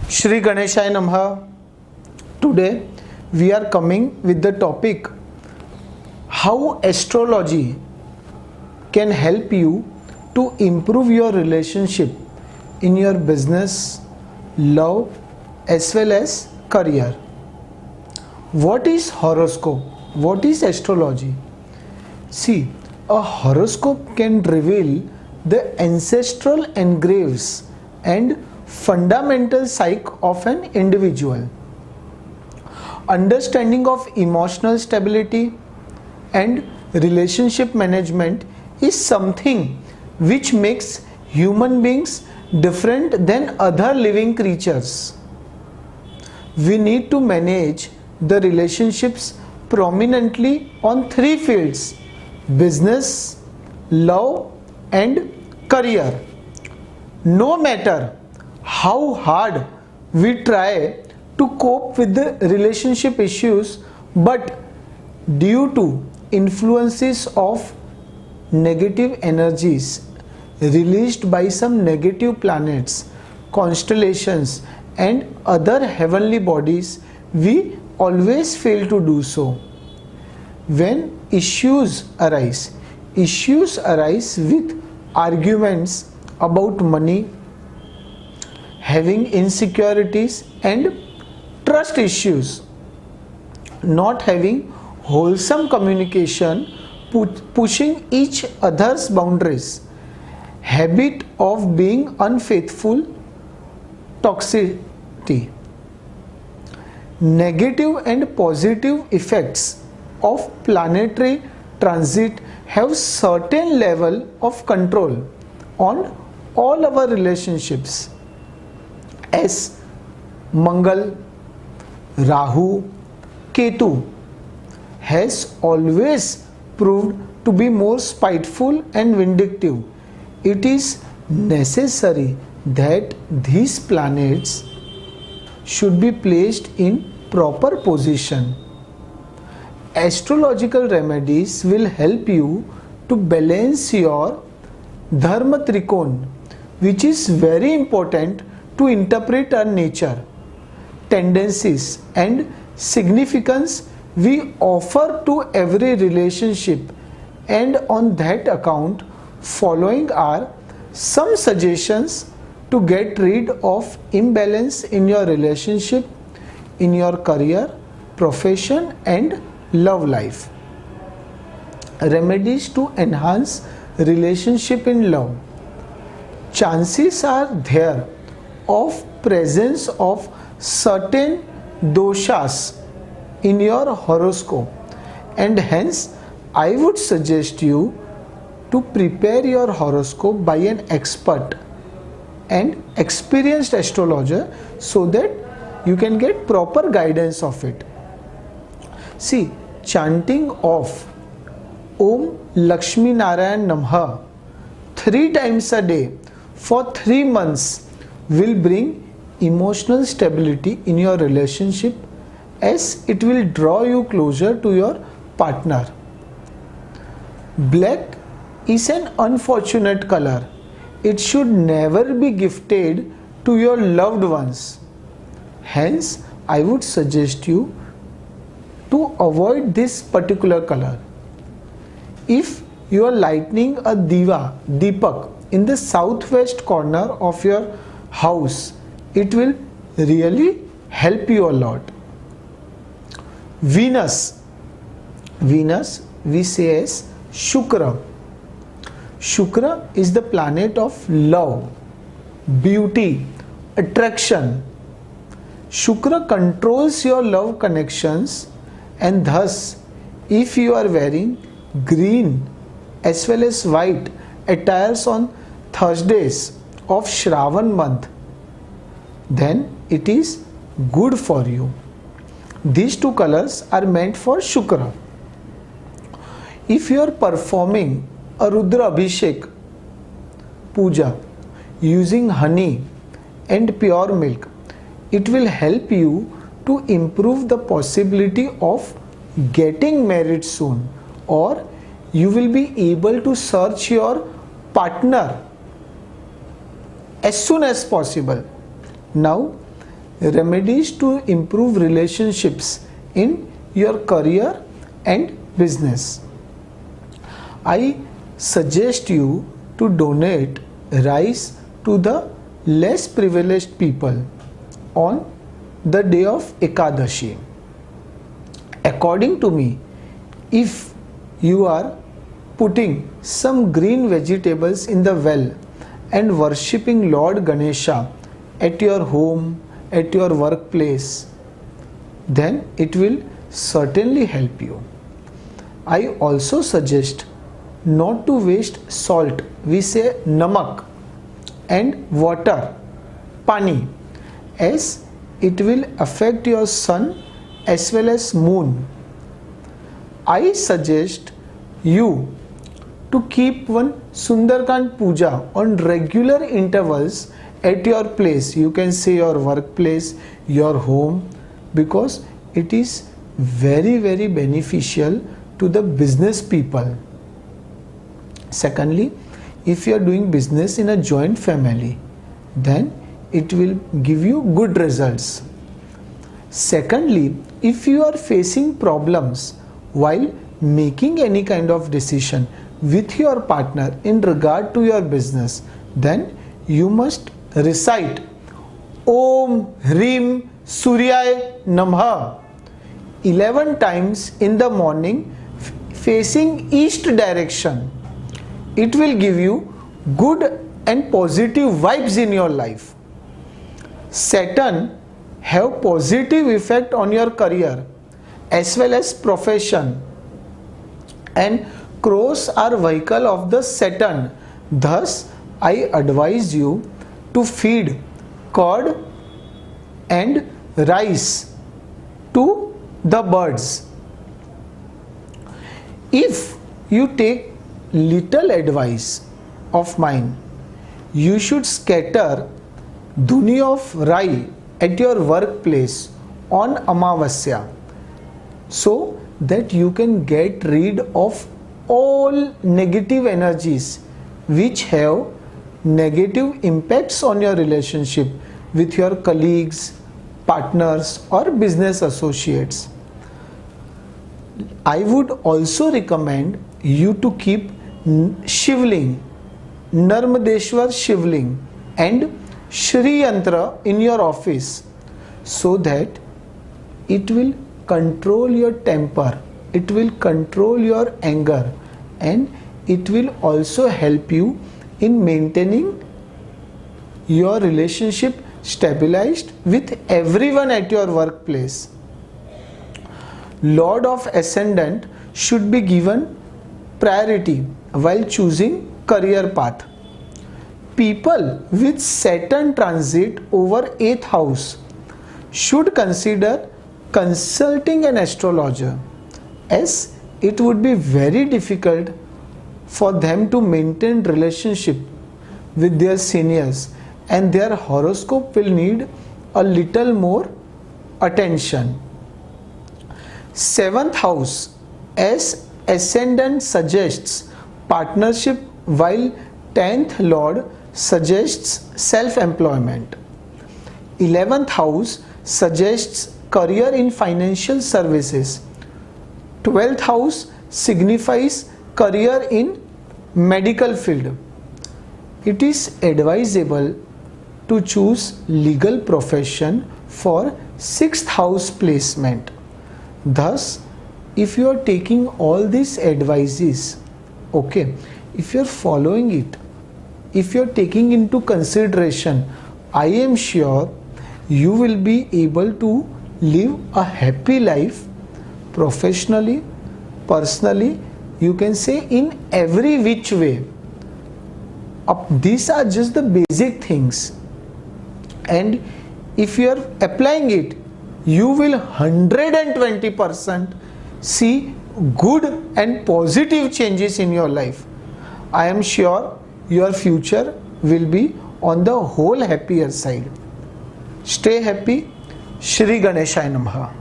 Shri Ganeshaya Namaha. Today we are coming with the topic how astrology can help you to improve your relationship in your business, love as well as career. What is horoscope? What is astrology? See, a horoscope can reveal the ancestral engraves and fundamental psyche of an individual. Understanding of emotional stability and relationship management is something which makes human beings different than other living creatures. We need to manage the relationships prominently on three fields: business, love and career. No matter how hard we try to cope with the relationship issues, but due to influences of negative energies released by some negative planets, constellations and other heavenly bodies, we always fail to do so. When issues arise with arguments about money, having insecurities and trust issues, not having wholesome communication, pushing each other's boundaries, habit of being unfaithful, toxicity. Negative and positive effects of planetary transit have certain level of control on all our relationships, as Mangal, Rahu, Ketu has always proved to be more spiteful and vindictive. It is necessary that these planets should be placed in proper position. Astrological remedies will help you to balance your Dharma Trikon, which is very important to interpret our nature, tendencies and significance we offer to every relationship, and on that account following are some suggestions to get rid of imbalance in your relationship, in your career, profession and love life. Remedies to enhance relationship in love. Chances are there of presence of certain doshas in your horoscope, and hence I would suggest you to prepare your horoscope by an expert and experienced astrologer so that you can get proper guidance of it. See, chanting of Om Lakshmi Narayan Namaha 3 times a day for 3 months will bring emotional stability in your relationship, as it will draw you closer to your partner. Black is an unfortunate color. It should never be gifted to your loved ones. Hence, I would suggest you to avoid this particular color. If you are lighting a Deepak in the southwest corner of your house, it will really help you a lot. Venus we say as Shukra. Shukra is the planet of love, beauty, attraction. Shukra controls your love connections, and thus if you are wearing green as well as white attires on Thursdays of Shravan month, then it is good for you. These two colors are meant for Shukra. If you are performing a Rudra Abhishek puja using honey and pure milk, it will help you to improve the possibility of getting married soon, or you will be able to search your partner as soon as possible. Now remedies to improve relationships in your career and business. I suggest you to donate rice to the less privileged people on the day of Ekadashi. According to me, if you are putting some green vegetables in the well and worshipping Lord Ganesha at your home, at your workplace, then it will certainly help you. I also suggest not to waste salt, we say namak, and water, pani, as it will affect your sun as well as moon. I suggest you to keep one Sundarkand Puja on regular intervals at your place. You can say your workplace, your home, because it is very beneficial to the business people. Secondly, if you are doing business in a joint family, then it will give you good results. Secondly, if you are facing problems while making any kind of decision with your partner in regard to your business, then you must recite Om Hrim Suryaya Namah 11 times in the morning facing east direction. It will give you good and positive vibes in your life. Saturn have positive effect on your career as well as profession, and crows are vehicle of the Saturn. Thus, I advise you to feed curd and rice to the birds. If you take little advice of mine, you should scatter dhuni of rai at your workplace on Amavasya, so that you can get rid of all negative energies which have negative impacts on your relationship with your colleagues, partners or business associates. I would also recommend you to keep Shivling, Narmadeshwar Shivling and Shri Yantra in your office, so that it will control your temper, it will control your anger, and it will also help you in maintaining your relationship stabilized with everyone at your workplace. Lord of Ascendant should be given priority while choosing career path. People with Saturn transit over 8th house should consider consulting an astrologer, as it would be very difficult for them to maintain relationship with their seniors, and their horoscope will need a little more attention. 7th house as ascendant suggests partnership, while 10th lord suggests self-employment. 11th house suggests career in financial services. 12th house signifies career in medical field. It is advisable to choose legal profession for 6th house placement. Thus, if you are taking all these advices, okay, if you are following it, if you are taking into consideration, I am sure you will be able to live a happy life professionally, personally, you can say in every which way. These are just the basic things, and if you are applying it, you will 120% see good and positive changes in your life. I am sure your future will be on the whole happier side. Stay happy. Shri Ganeshaya Namaha.